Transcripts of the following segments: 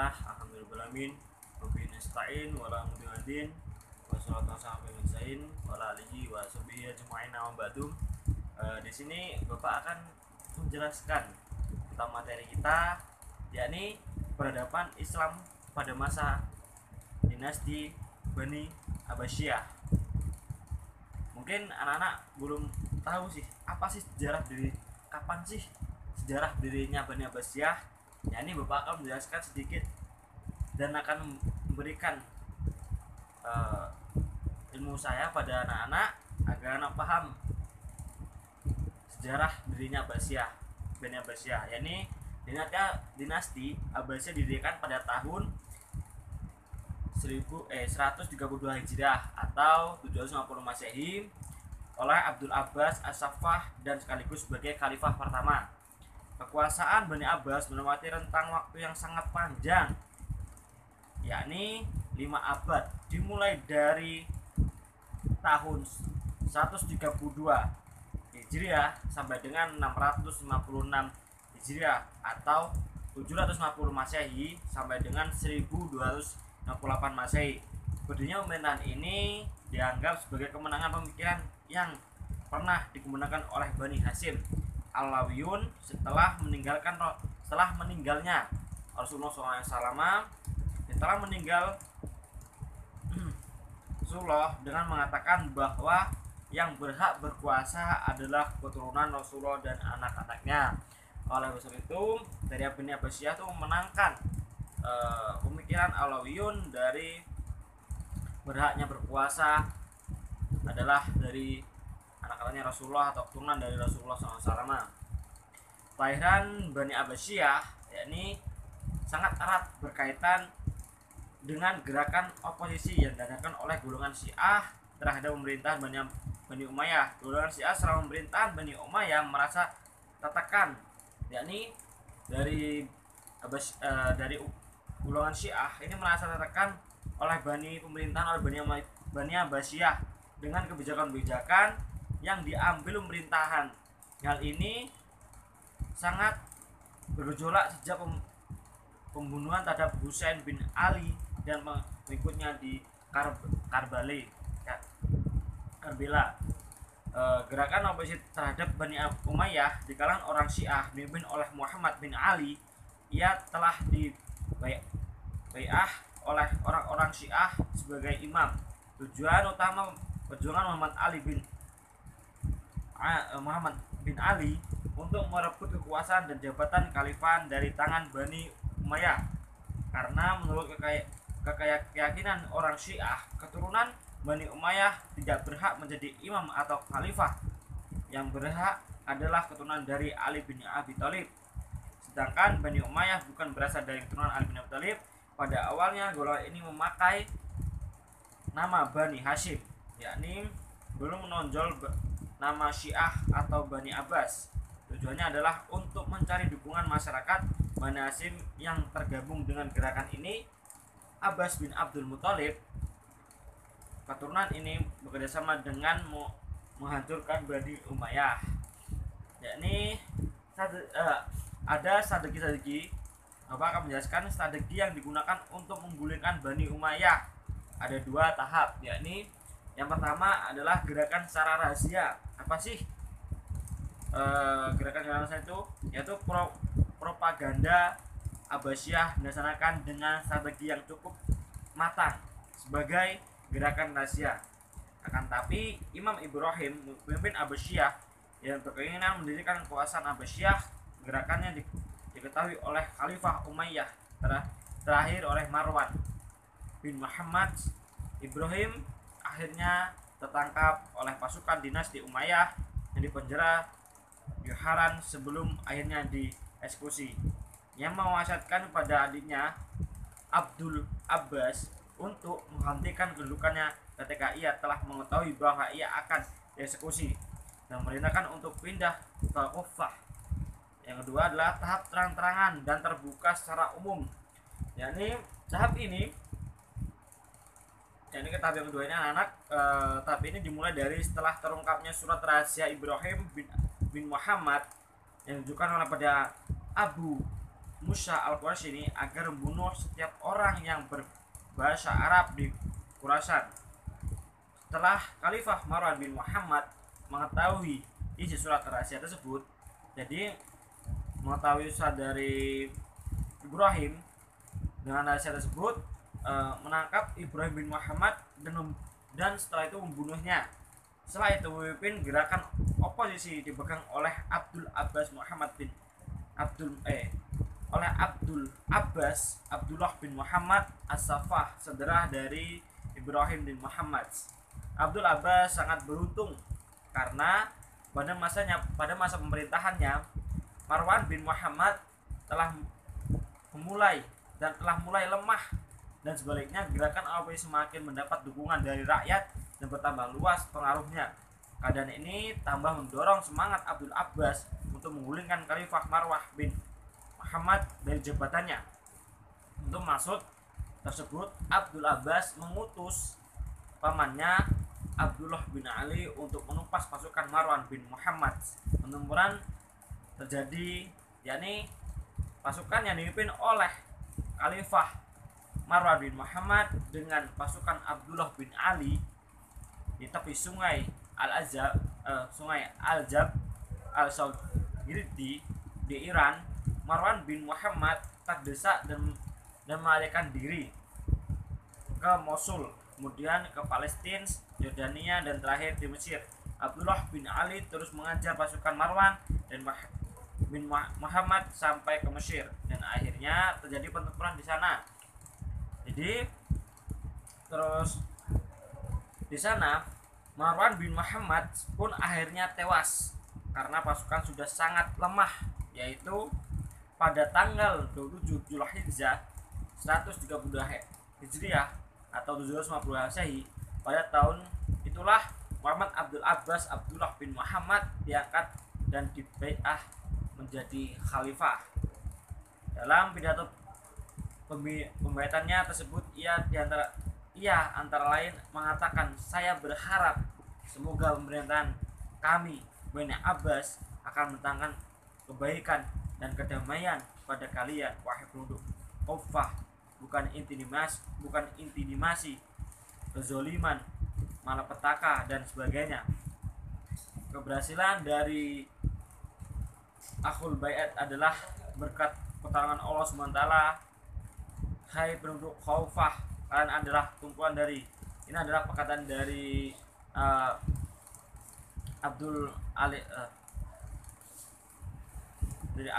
Alhamdulillah, alhamdulillahirobbilalamin. Wabihi nasta'in wala mudhi'in wassalatu wassalamu ala sayyidin wala alihi wa sahbihi ajma'in amma ba'du. Di sini Bapak akan menjelaskan tentang materi kita, yakni peradaban Islam pada masa dinasti Bani Abbasiyah. Mungkin anak-anak belum tahu sih apa sih kapan sih sejarah dirinya Bani Abbasiyah. Ya, ini Bapak akan menjelaskan sedikit dan akan memberikan ilmu saya pada anak-anak agar anak paham sejarah dirinya Bani Abbasiyah. Ya, ini dinasti Abbasiyah didirikan pada tahun 132 Hijriah atau 750 Masehi oleh Abdul Abbas As-Saffah dan sekaligus sebagai khalifah pertama. Kekuasaan Bani Abbas melewati rentang waktu yang sangat panjang, yakni 5 abad, dimulai dari tahun 132 Hijriah sampai dengan 656 Hijriah atau 750 Masehi sampai dengan 1268 Masehi. Berdirinya pemerintahan ini dianggap sebagai kemenangan pemikiran yang pernah digunakan oleh Bani Hashim Alawiyun setelah meninggalnya Rasulullah SAW. Setelah meninggal Rasulullah dengan mengatakan bahwa yang berhak berkuasa adalah keturunan Rasulullah dan anak-anaknya. Oleh sebab itu, dari Bani Abbasiyah itu memenangkan pemikiran Alawiyun dari berhaknya berkuasa adalah dari anak-anaknya Rasulullah atau keturunan dari Rasulullah SAW. Kelahiran Bani Abbasiyah yakni sangat erat berkaitan dengan gerakan oposisi yang diadakan oleh golongan Syiah terhadap pemerintahan Bani Umayyah. Golongan Syiah selama pemerintahan Bani Umayyah merasa tertekan, yakni dari golongan Syiah ini merasa tertekan oleh pemerintahan Bani Abbasiyah dengan kebijakan-kebijakan yang diambil pemerintahan. Hal ini sangat bergejolak sejak pembunuhan terhadap Husain bin Ali dan pengikutnya di Karbala. Gerakan oposisi terhadap Bani Umayyah di kalangan orang Syiah dipimpin oleh Muhammad bin Ali. Ia telah dibai'ah oleh orang-orang Syiah sebagai imam. Tujuan utama perjuangan Muhammad bin Ali untuk merebut kekuasaan dan jabatan khalifah dari tangan Bani Umayyah, karena menurut keyakinan orang Syiah, keturunan Bani Umayyah tidak berhak menjadi imam atau khalifah. Yang berhak adalah keturunan dari Ali bin Abi Thalib. Sedangkan Bani Umayyah bukan berasal dari keturunan Ali bin Abi Thalib. Pada awalnya golongan ini memakai nama Bani Hashim, yakni belum menonjol nama Syiah atau Bani Abbas. Tujuannya adalah untuk mencari dukungan masyarakat Bani Hashim yang tergabung dengan gerakan ini. Abbas bin Abdul Muthalib, keturunan ini bekerjasama dengan menghancurkan Bani Umayyah. Yakni ada strategi. Bapak akan menjelaskan strategi yang digunakan untuk menggulingkan Bani Umayyah. Ada 2 tahap, yakni yang pertama adalah gerakan secara rahasia. Apa sih gerakan rahasia itu? Yaitu propaganda Abbasiyah dilaksanakan dengan strategi yang cukup matang sebagai gerakan rahasia. Akan tapi Imam Ibrahim, pemimpin Abbasiyah yang berkeinginan mendirikan kekuasaan Abbasiyah, gerakannya diketahui oleh Khalifah Umayyah terakhir oleh Marwan bin Muhammad. Ibrahim akhirnya tertangkap oleh pasukan dinasti Umayyah yang dipenjara di Haran sebelum akhirnya dieksekusi. Yang mewasiatkan kepada adiknya Abdul Abbas untuk menghentikan kedudukannya ketika ia telah mengetahui bahwa ia akan dieksekusi, dan memerintahkan untuk pindah ke Kufah. Yang kedua adalah tahap terang-terangan dan terbuka secara umum, yakni tahap ini tahap yang kedua ini anak-anak. Tahap ini dimulai dari setelah terungkapnya surat rahasia Ibrahim bin Muhammad yang ditujukan oleh pada Abu Musa al-Quraisy ini agar membunuh setiap orang yang berbahasa Arab di Khurasan. Setelah Khalifah Marwan bin Muhammad mengetahui isi surat rahasia tersebut, jadi mengetahui surat dari Ibrahim dengan rahasia tersebut, menangkap Ibrahim bin Muhammad dan setelah itu membunuhnya. Setelah itu memimpin gerakan oposisi dipegang oleh Abdul Abbas Muhammad bin Abdul Abbas Abdullah bin Muhammad As-Saffah, saudara dari Ibrahim bin Muhammad. Abdul Abbas sangat beruntung karena pada masa pemerintahannya Marwan bin Muhammad telah mulai lemah, dan sebaliknya gerakan oposisi semakin mendapat dukungan dari rakyat dan bertambah luas pengaruhnya. Keadaan ini tambah mendorong semangat Abdul Abbas untuk menggulingkan Khalifah Marwan bin Muhammad dari jabatannya. Untuk maksud tersebut, Abdul Abbas mengutus pamannya Abdullah bin Ali untuk menumpas pasukan Marwan bin Muhammad. Pertempuran terjadi, yakni pasukan yang dipimpin oleh Khalifah Marwan bin Muhammad dengan pasukan Abdullah bin Ali di tepi sungai Al-Azab, Al-Saud di Iran. Marwan bin Muhammad terdesak dan melarikan diri ke Mosul, kemudian ke Palestina, Yordania, dan terakhir di Mesir. Abdullah bin Ali terus mengajar pasukan Marwan bin Muhammad sampai ke Mesir, dan akhirnya terjadi pertempuran di sana. Jadi terus di sana Marwan bin Muhammad pun akhirnya tewas karena pasukan sudah sangat lemah, yaitu pada tanggal 27 Zulhijjah 132 Hijriah atau 750 Masehi. Pada tahun itulah Muhammad Abdul Abbas Abdullah bin Muhammad diangkat dan dibai'ah menjadi khalifah. Dalam pidato pembaiatannya tersebut, ia antara lain mengatakan, "Saya berharap semoga pemerintahan kami Bani Abbas akan mendatangkan kebaikan dan kedamaian pada kalian, wahai penduduk Kufah, bukan intimidasi, kezoliman, malapetaka, dan sebagainya." Keberhasilan dari Ahlul Bait adalah berkat pertolongan Allah SWT. Hai penduduk Kufah, kalian adalah tumpuan dari, ini adalah perkataan dari Abdul Ali dari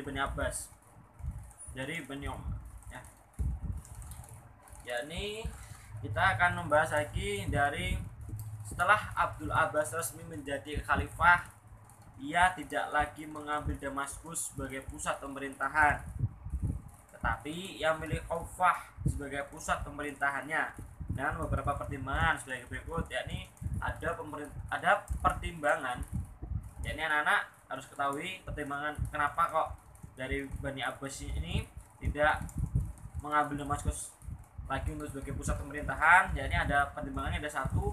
Bani Abbas, dari Bani ya. Yakni kita akan membahas lagi dari setelah Abdul Abbas resmi menjadi khalifah, ia tidak lagi mengambil Damaskus sebagai pusat pemerintahan, tetapi ia memilih Kufah sebagai pusat pemerintahannya dengan beberapa pertimbangan sebagai berikut, yakni ada pertimbangan, yakni anak-anak harus ketahui pertimbangan kenapa kok dari Bani Abbas ini tidak mengambil Damaskus lagi untuk sebagai pusat pemerintahan. Yakni ada pertimbangannya, ada satu,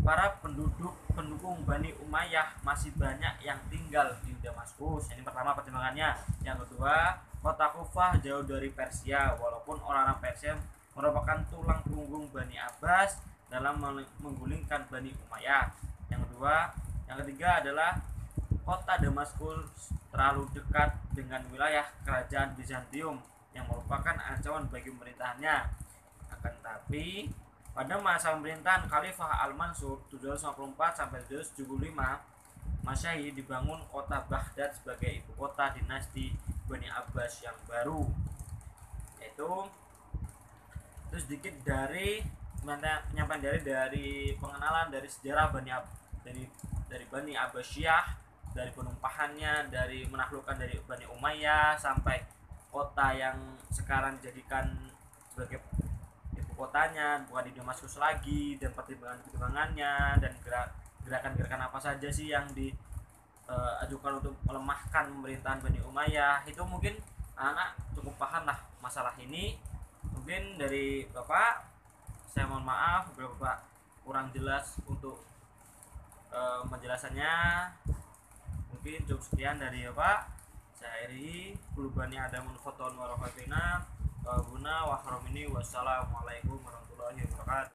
para pendukung Bani Umayyah masih banyak yang tinggal di Damaskus. Ini pertama pertimbangannya. Yang kedua, kota Kufah jauh dari Persia, walaupun orang-orang Persia merupakan tulang punggung Bani Abbas dalam menggulingkan Bani Umayyah. Yang ketiga adalah kota Damaskus terlalu dekat dengan wilayah kerajaan Bizantium yang merupakan ancaman bagi pemerintahannya. Akan tetapi pada masa pemerintahan Khalifah Al-Mansur 754 sampai 775 Masehi dibangun kota Baghdad sebagai ibu kota dinasti Bani Abbas yang baru. Yaitu terus sedikit dari penyampaian dari pengenalan dari sejarah dari Bani Abbasiyah, dari penumpahannya, dari menaklukkan dari Bani Umayyah sampai kota yang sekarang dijadikan sebagai ibu kotanya bukan di Damaskus lagi, dan pertimbangannya dan gerakan-gerakan apa saja sih yang diajukan untuk melemahkan pemerintahan Bani Umayyah. Itu mungkin anak cukup paham lah masalah ini. Mungkin dari Bapak saya mohon maaf beberapa kurang jelas untuk penjelasannya. Mungkin cukup sekian dari Bapak. Saya kulubani adamun khoton warokatina guna wa wassalamualaikum warahmatullahi wabarakatuh.